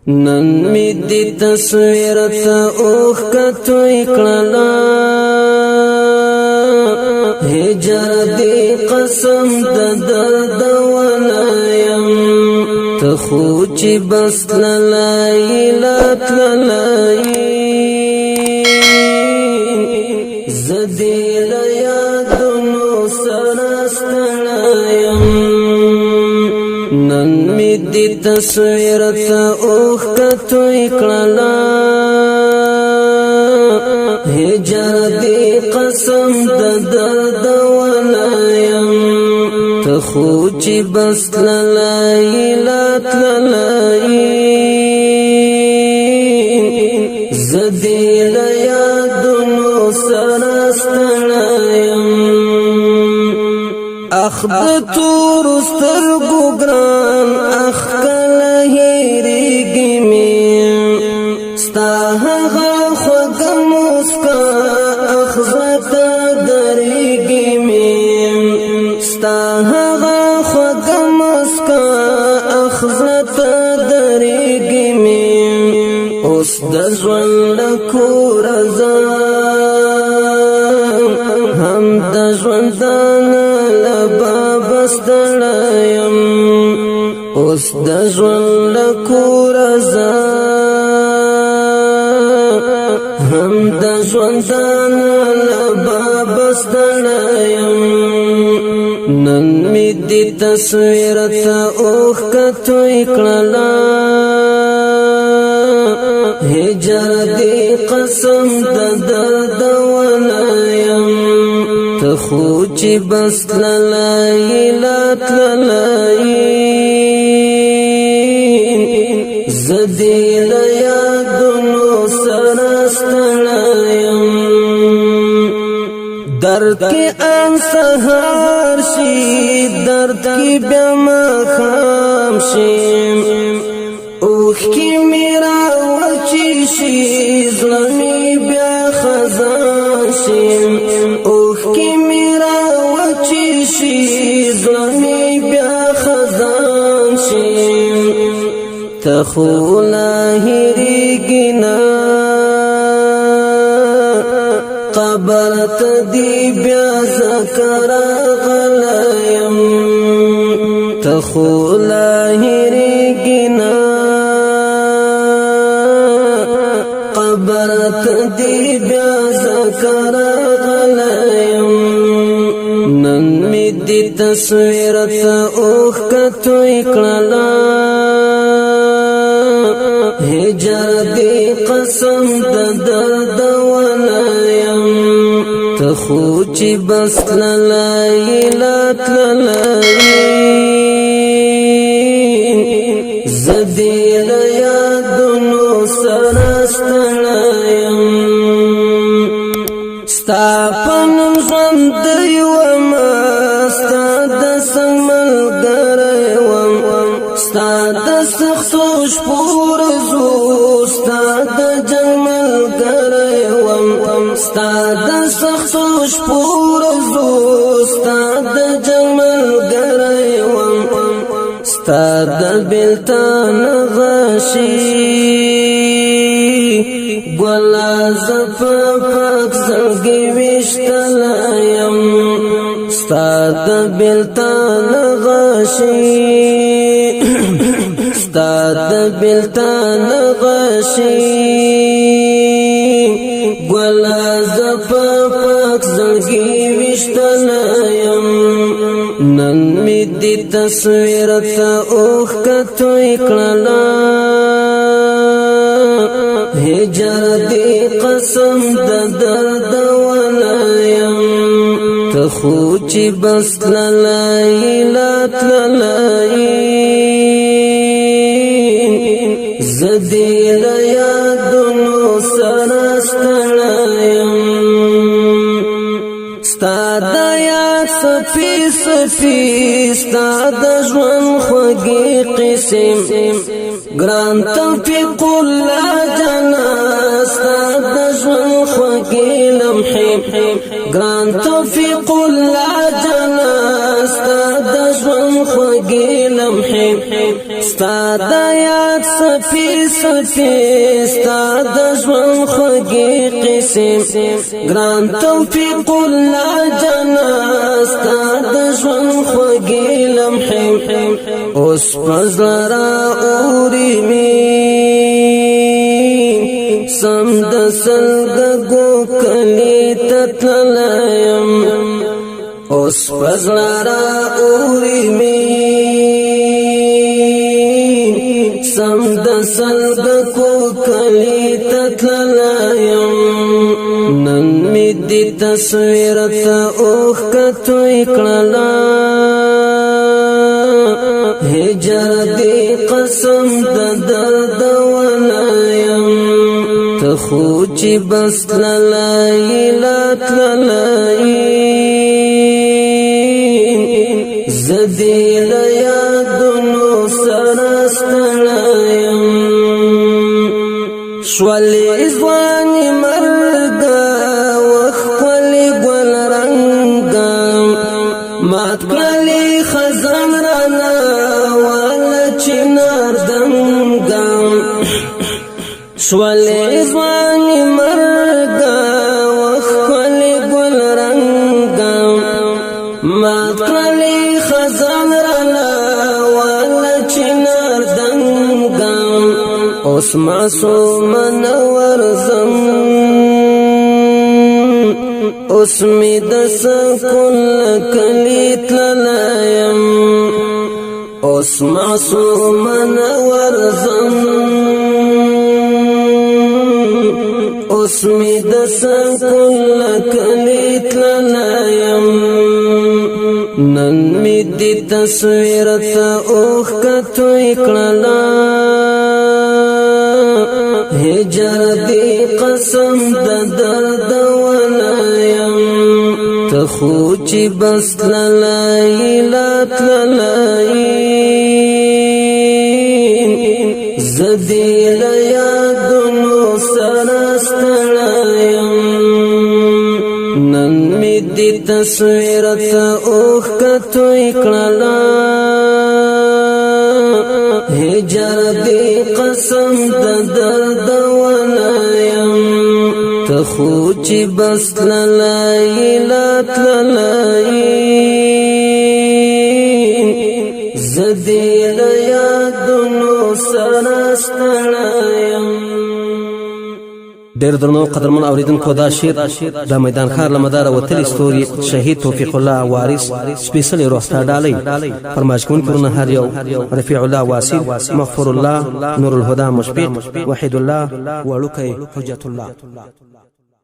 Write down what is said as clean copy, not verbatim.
نن می دی تصویر تا اوخ کتوی کړلا هجر دی قسم د درد ولایم تخو چې بس لای لات لای زدی لیادونو سرستلایم نن می دی تصویر تا اوخ کتوی کړلا هجر دی قسم د درد ولایم تخو چې بس لای لات لای زدی لیادونو سرستلایم اخ د تور سترګو ګران اخ کله هېرېږي مې ستا هغه خوږه موسکا اخ زړه ته درېږي مې ستا هغه خوږه موسکا اخ زړه ته درېږي مې اوس د ژوند له کوره زه هم د ژوندانه له بابه ستړی یم اوس د ژوند له کوره زه هم د ژوندانه له بابه ستړی یم نن می دی تصویر تا اوخ کتوی کړلا هجر دی قسم د درد ولایم تخو چې بس لای لات لای زدی لیادونو سرستلایم درد کی ان سهار شي درد کی بیا ماښام شي اوخ کی میرا وچی شي زړه می بیا خزان شي اوخ کی میرا وچی شي زړه می بیا خزان شي تخو لاهریږي نه قبر ته دی بیا ذکر غلایم تخو لاهریږي نه قبر ته دی بیا ذکر غلایم نن می دی تصویر تا اوخ کتوی کړلا هجر دی قسم د درد ولایم تخو چې بس لای لات لای زدی لیادونو سرستلایم ستا پنم ژوند یوما ستا د څنګ ملګری وم ستا د سختو شپو ورځو ستا د جنګ ملګری وم ستا د سختو شپو ورځو ستا د جنګ ملګری وم ستا د بېلتان غشي ګلا زه په پاک زړګي ویشتلایم ستا د بېلتان غشي ستا د بېلتان غشي ګلا زه په پاک زړګي ویشتلایم نن می دی تصویر تا اوخ کتوی کړلا هجر دی قسم د درد ولایم تخو چې بس لای لات لای زدی لیادونو سرستلایم ستا د یاد صفی صفی ستا د ژوند خوږې قسم ګران توفیق الله جانا ستا د ژوند خوږې لمحې ګران توفیق الله جانا ستا د ژوند خوږې لمحې ستا د یاد صفی صفی ستا د ژوند خوږې قسم ګران توفیق الله جانا ستا د ژوند خوږې لمحې اوس پزړه اوري می سم د سلګو کلی تتلایم اوس پزړه اوري می سم د سلګو کلی تتلایم نن می دي تصویر ته اوخ کتوي کړلا هجر دی قسم د درد ولایم تخو چی بس للائی لات للائی زدی لیادنو سرستلایم شوالی ازوانی مرگا وخولی گل رنگا مات کلی خزان رانا چنار دمگام شوالی زوانی مرگا وخولی گل رنگام مات کلی خزان رانا والا چنار دمگام اوس معصوم نورزم اوس می دس کل کلیت للایم اوس معصوم نورزم اوس می دس کل کلیت للایم نن می دی تصویر تا اوخ کتوی کړلا هجر دی قسم د درد ولایم تخو چی بس للائی لات للائی زدی لیادنو سرستلایم نن می دی تصویر تا اوخ کتوی کړلا هجر دی قسم د درد ولایم تخو چی بس للائی لات للائی زدی لیادنو سرستلایم ډېر درنو قدرمن اوریدونکو دا شعر د میدان ښار له مداره وتلي ستوري شهید توفیق الله وارث سپېڅلې روح ته ډالۍ فرمایش کوونکي ورونه هر یو رفیع الله واسیر مغفور الله نور الهدى مشفق وحید الله وړوکی حجت الله